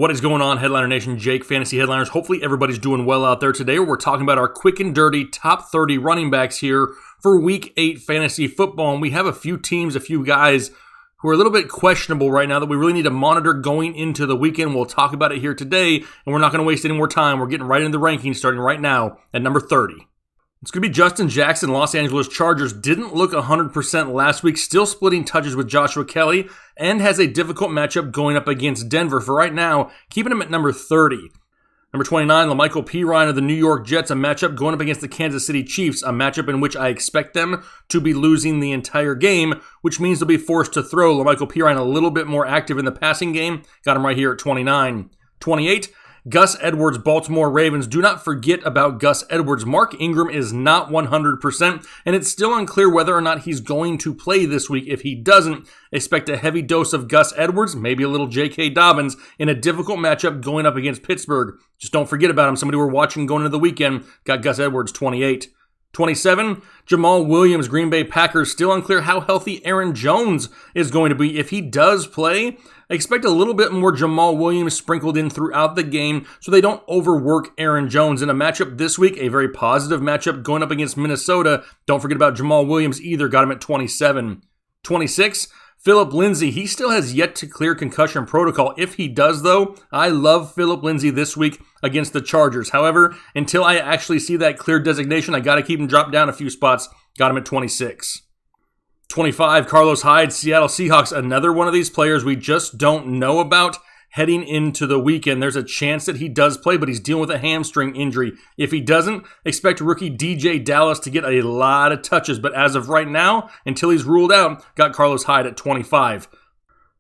What is going on, Headliner Nation? Jake, Fantasy Headliners. Hopefully everybody's doing well out there today. We're talking about our quick and dirty top 30 running backs here for Week 8 fantasy football. And we have a few teams, a few guys who are a little bit questionable right now that we really need to monitor going into the weekend. We'll talk about it here today, and we're not going to waste any more time. We're getting right into the rankings starting right now at number 30. It's going to be Justin Jackson. Los Angeles Chargers didn't look 100% last week, still splitting touches with Joshua Kelly, and has a difficult matchup going up against Denver. For right now, keeping him at number 30. Number 29, LaMichael Pirine of the New York Jets, a matchup going up against the Kansas City Chiefs, a matchup in which I expect them to be losing the entire game, which means they'll be forced to throw. LaMichael Pirine a little bit more active in the passing game. Got him right here at 29. 28, Gus Edwards, Baltimore Ravens. Do not forget about Gus Edwards. Mark Ingram is not 100%, and it's still unclear whether or not he's going to play this week. If he doesn't, expect a heavy dose of Gus Edwards, maybe a little J.K. Dobbins, in a difficult matchup going up against Pittsburgh. Just don't forget about him. Somebody we're watching going into the weekend got Gus Edwards, 28. 27, Jamal Williams, Green Bay Packers. Still unclear how healthy Aaron Jones is going to be. If he does play, expect a little bit more Jamal Williams sprinkled in throughout the game so they don't overwork Aaron Jones. In a matchup this week, a very positive matchup going up against Minnesota. Don't forget about Jamal Williams either. Got him at 27. 26, Philip Lindsay. He still has yet to clear concussion protocol. If he does, though, I love Philip Lindsay this week against the Chargers. However, until I actually see that clear designation, I got to keep him dropped down a few spots. Got him at 26. 25, Carlos Hyde, Seattle Seahawks. Another one of these players we just don't know about heading into the weekend. There's a chance that he does play, but he's dealing with a hamstring injury. If he doesn't, expect rookie DJ Dallas to get a lot of touches. But as of right now, until he's ruled out, got Carlos Hyde at 25.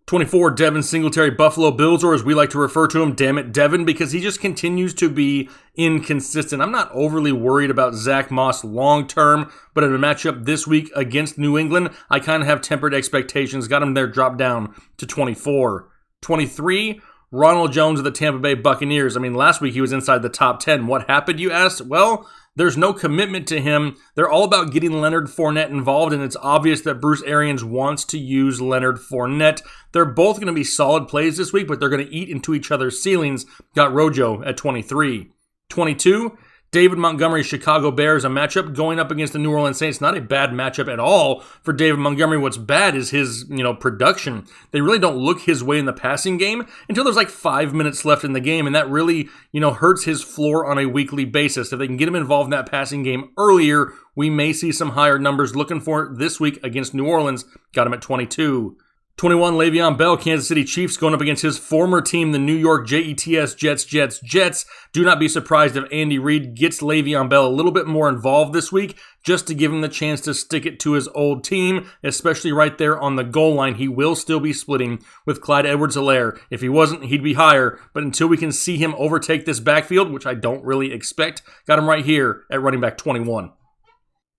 24, Devin Singletary, Buffalo Bills, or as we like to refer to him, damn it, Devin, because he just continues to be inconsistent. I'm not overly worried about Zach Moss long term, but in a matchup this week against New England, I kind of have tempered expectations. Got him there dropped down to 24. 23, Ronald Jones of the Tampa Bay Buccaneers. I mean, last week he was inside the top 10. What happened, you asked? Well, there's no commitment to him. They're all about getting Leonard Fournette involved, and it's obvious that Bruce Arians wants to use Leonard Fournette. They're both going to be solid plays this week, but they're going to eat into each other's ceilings. Got Rojo at 23. 22, David Montgomery, Chicago Bears, a matchup going up against the New Orleans Saints. Not a bad matchup at all for David Montgomery. What's bad is his, production. They really don't look his way in the passing game until there's like 5 minutes left in the game, and that really, hurts his floor on a weekly basis. If they can get him involved in that passing game earlier, we may see some higher numbers. Looking for it this week against New Orleans. Got him at 22. 21, Le'Veon Bell, Kansas City Chiefs, going up against his former team, the New York Jets. Do not be surprised if Andy Reid gets Le'Veon Bell a little bit more involved this week, just to give him the chance to stick it to his old team, especially right there on the goal line. He will still be splitting with Clyde Edwards-Helaire. If he wasn't, he'd be higher. But until we can see him overtake this backfield, which I don't really expect, got him right here at running back 21.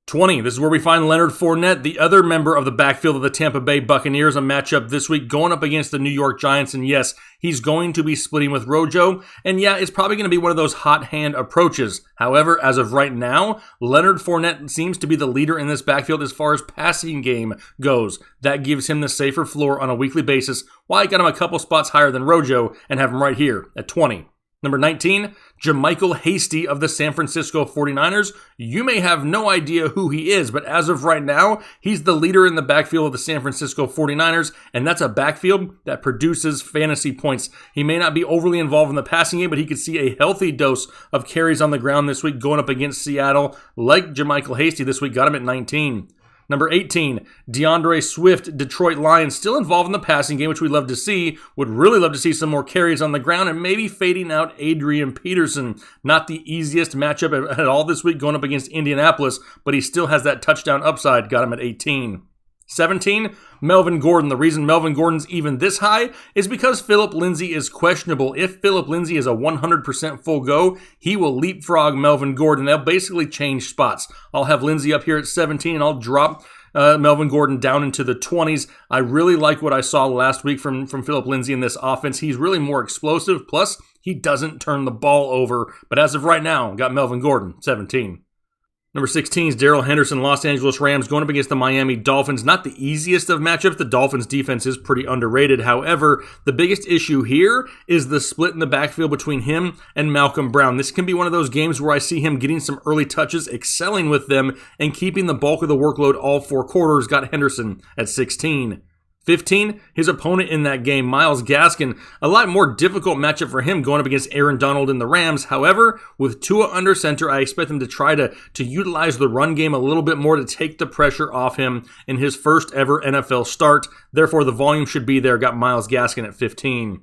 20, this is where we find Leonard Fournette, the other member of the backfield of the Tampa Bay Buccaneers, a matchup this week going up against the New York Giants. And yes, he's going to be splitting with Rojo. And yeah, it's probably going to be one of those hot hand approaches. However, as of right now, Leonard Fournette seems to be the leader in this backfield as far as passing game goes. That gives him the safer floor on a weekly basis. Why I got him a couple spots higher than Rojo and have him right here at 20. Number 19, JaMycal Hasty of the San Francisco 49ers. You may have no idea who he is, but as of right now, he's the leader in the backfield of the San Francisco 49ers, and that's a backfield that produces fantasy points. He may not be overly involved in the passing game, but he could see a healthy dose of carries on the ground this week going up against Seattle. Like JaMycal Hasty this week, got him at 19. Number 18, DeAndre Swift, Detroit Lions, still involved in the passing game, which we love to see. Would really love to see some more carries on the ground and maybe fading out Adrian Peterson. Not the easiest matchup at all this week going up against Indianapolis, but he still has that touchdown upside. Got him at 18. 17, Melvin Gordon. The reason Melvin Gordon's even this high is because Philip Lindsay is questionable. If Philip Lindsay is a 100% full go, he will leapfrog Melvin Gordon. They'll basically change spots. I'll have Lindsay up here at 17, and I'll drop Melvin Gordon down into the 20s. I really like what I saw last week from Philip Lindsay in this offense. He's really more explosive, plus he doesn't turn the ball over. But as of right now, got Melvin Gordon, 17. Number 16 is Darrell Henderson, Los Angeles Rams, going up against the Miami Dolphins. Not the easiest of matchups. The Dolphins' defense is pretty underrated. However, the biggest issue here is the split in the backfield between him and Malcolm Brown. This can be one of those games where I see him getting some early touches, excelling with them, and keeping the bulk of the workload all 4 quarters. Got Henderson at 16. 15, his opponent in that game, Myles Gaskin. A lot more difficult matchup for him going up against Aaron Donald and the Rams. However, with Tua under center, I expect him to try to utilize the run game a little bit more to take the pressure off him in his first ever NFL start. Therefore, the volume should be there. Got Myles Gaskin at 15.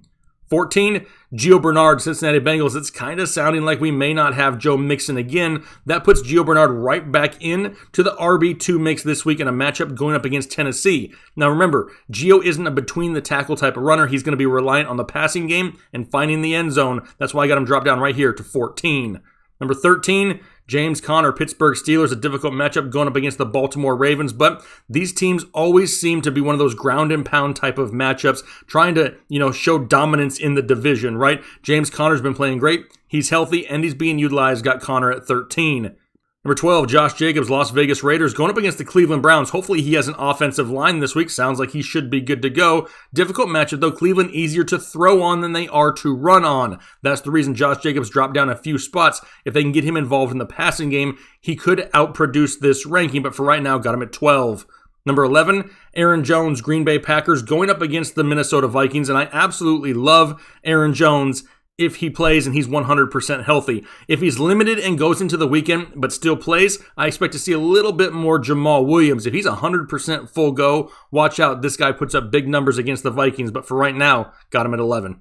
14, Gio Bernard, Cincinnati Bengals. It's kind of sounding like we may not have Joe Mixon again. That puts Gio Bernard right back in to the RB2 mix this week in a matchup going up against Tennessee. Now remember, Gio isn't a between-the-tackle type of runner. He's going to be reliant on the passing game and finding the end zone. That's why I got him dropped down right here to 14. Number 13, James Conner, Pittsburgh Steelers, a difficult matchup going up against the Baltimore Ravens, but these teams always seem to be one of those ground and pound type of matchups, trying to, show dominance in the division, right? James Conner's been playing great. He's healthy and he's being utilized. Got Conner at 13. Number 12, Josh Jacobs, Las Vegas Raiders, going up against the Cleveland Browns. Hopefully he has an offensive line this week. Sounds like he should be good to go. Difficult matchup, though. Cleveland easier to throw on than they are to run on. That's the reason Josh Jacobs dropped down a few spots. If they can get him involved in the passing game, he could outproduce this ranking, but for right now, got him at 12. Number 11, Aaron Jones, Green Bay Packers, going up against the Minnesota Vikings, and I absolutely love Aaron Jones if he plays and he's 100% healthy. If he's limited and goes into the weekend but still plays, I expect to see a little bit more Jamal Williams. If he's 100% full go, watch out. This guy puts up big numbers against the Vikings, but for right now, got him at 11.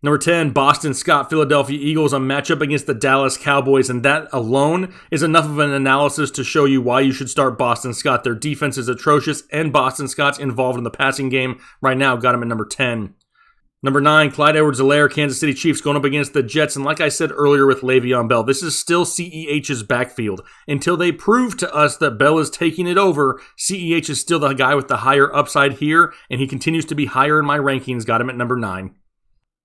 Number 10, Boston Scott, Philadelphia Eagles, a matchup against the Dallas Cowboys, and that alone is enough of an analysis to show you why you should start Boston Scott. Their defense is atrocious, and Boston Scott's involved in the passing game right now. Got him at number 10. Number 9, Clyde Edwards-Helaire, Kansas City Chiefs, going up against the Jets. And like I said earlier with Le'Veon Bell, this is still CEH's backfield. Until they prove to us that Bell is taking it over, CEH is still the guy with the higher upside here, and he continues to be higher in my rankings. Got him at number 9.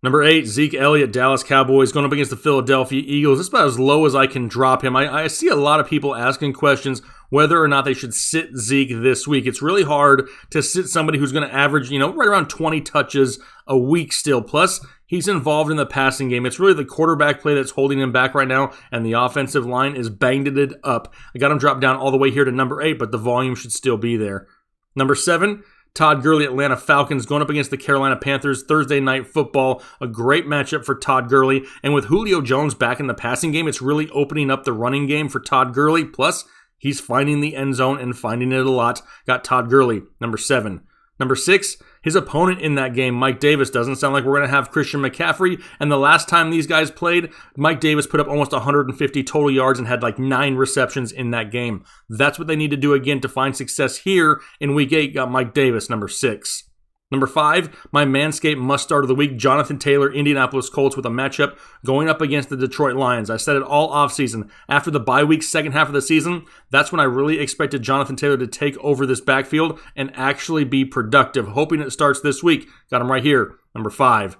Number 8, Zeke Elliott, Dallas Cowboys, going up against the Philadelphia Eagles. It's about as low as I can drop him. I see a lot of people asking questions whether or not they should sit Zeke this week. It's really hard to sit somebody who's going to average, right around 20 touches a week still. Plus, he's involved in the passing game. It's really the quarterback play that's holding him back right now, and the offensive line is banged it up. I got him dropped down all the way here to number 8, but the volume should still be there. Number 7, Todd Gurley, Atlanta Falcons, going up against the Carolina Panthers, Thursday Night Football. A great matchup for Todd Gurley. And with Julio Jones back in the passing game, it's really opening up the running game for Todd Gurley. Plus, he's finding the end zone and finding it a lot. Got Todd Gurley, number 7. Number 6, his opponent in that game, Mike Davis. Doesn't sound like we're going to have Christian McCaffrey. And the last time these guys played, Mike Davis put up almost 150 total yards and had like 9 receptions in that game. That's what they need to do again to find success here in Week 8. Got Mike Davis, number 6. Number 5, my Manscaped must-start of the week, Jonathan Taylor, Indianapolis Colts, with a matchup going up against the Detroit Lions. I said it all offseason. After the bye week, second half of the season, that's when I really expected Jonathan Taylor to take over this backfield and actually be productive. Hoping it starts this week. Got him right here, number 5.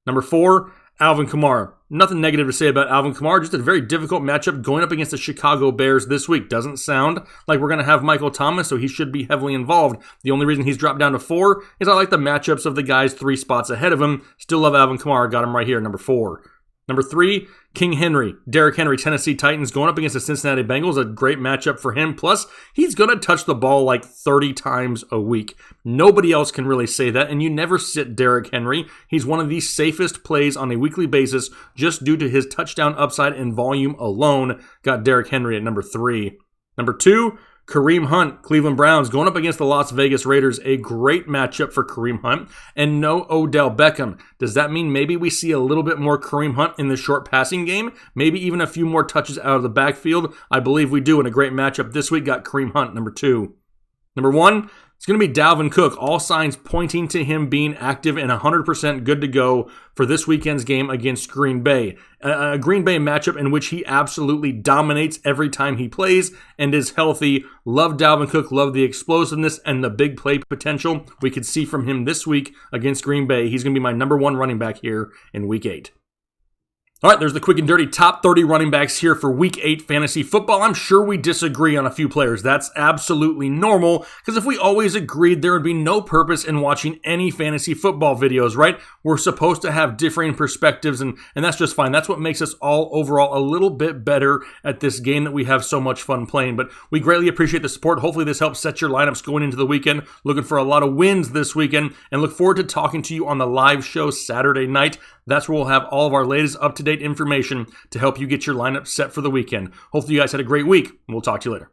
Number 4, Alvin Kamara. Nothing negative to say about Alvin Kamara, just a very difficult matchup going up against the Chicago Bears this week. Doesn't sound like we're going to have Michael Thomas, so he should be heavily involved. The only reason he's dropped down to 4 is I like the matchups of the guys 3 spots ahead of him. Still love Alvin Kamara, got him right here, number 4. Number 3, King Henry, Derrick Henry, Tennessee Titans, going up against the Cincinnati Bengals. A great matchup for him. Plus, he's going to touch the ball like 30 times a week. Nobody else can really say that, and you never sit Derrick Henry. He's one of the safest plays on a weekly basis just due to his touchdown upside and volume alone. Got Derrick Henry at number 3. Number 2, Kareem Hunt, Cleveland Browns, going up against the Las Vegas Raiders. A great matchup for Kareem Hunt. And no Odell Beckham. Does that mean maybe we see a little bit more Kareem Hunt in the short passing game? Maybe even a few more touches out of the backfield? I believe we do in a great matchup this week. Got Kareem Hunt, number 2. Number 1, it's going to be Dalvin Cook. All signs pointing to him being active and 100% good to go for this weekend's game against Green Bay. A Green Bay matchup in which he absolutely dominates every time he plays and is healthy. Love Dalvin Cook, love the explosiveness and the big play potential we could see from him this week against Green Bay. He's going to be my number 1 running back here in Week 8. All right, there's the quick and dirty top 30 running backs here for Week 8 fantasy football. I'm sure we disagree on a few players. That's absolutely normal, because if we always agreed, there would be no purpose in watching any fantasy football videos, right? We're supposed to have differing perspectives, and that's just fine. That's what makes us all overall a little bit better at this game that we have so much fun playing. But we greatly appreciate the support. Hopefully this helps set your lineups going into the weekend. Looking for a lot of wins this weekend, and look forward to talking to you on the live show Saturday night. That's where we'll have all of our latest up-to-date information to help you get your lineup set for the weekend. Hopefully you guys had a great week, and we'll talk to you later.